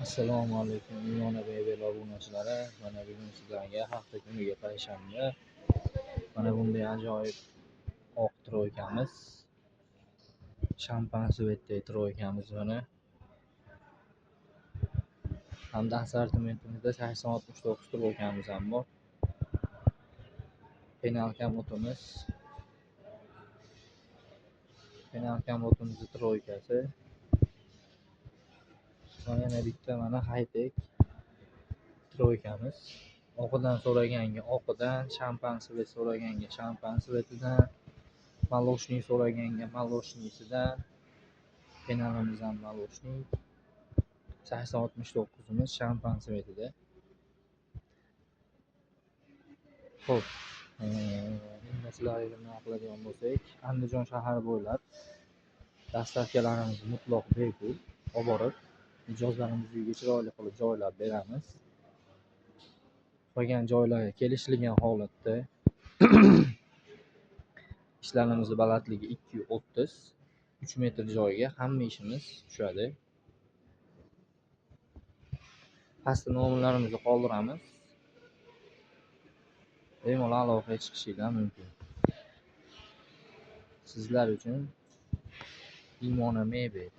Assalomu alaykum Yona Bebel obunachilari. Mana bugun sizlarga hafta kuniga payshanba mana bunday ajoyib oq troykamiz, shampan svetday troykamiz mana hamda assortimentimizda 869 troykamiz ham bor. Penal kamotimiz troykasi. Yana bitta mana high-tech troykamiz. Oqidan so'raganga oqidan, shampan svet so'raganga shampan svetidan, maloshniy so'raganga maloshniysidan, penalimiz ham maloshniy. 869imiz shampan svetida. Xo'p, endi sizlarga nima qiladigan bo'lsak, Andijon shahri bo'ylab dastavkalarimiz mutlaq bepul olib borib, mijozlarimiz uyiga chiroyli qilib joylab beramiz. Qolgan joylarga kelishilgan holatda ishlarimizni balandligi 230, 3 metr joyga hamma ishimiz tushadi. Pastda nomerlarimizni qoldiramiz. Bemalol aloqaga chiqishinglar mumkin. Sizlar uchun Imona Mebel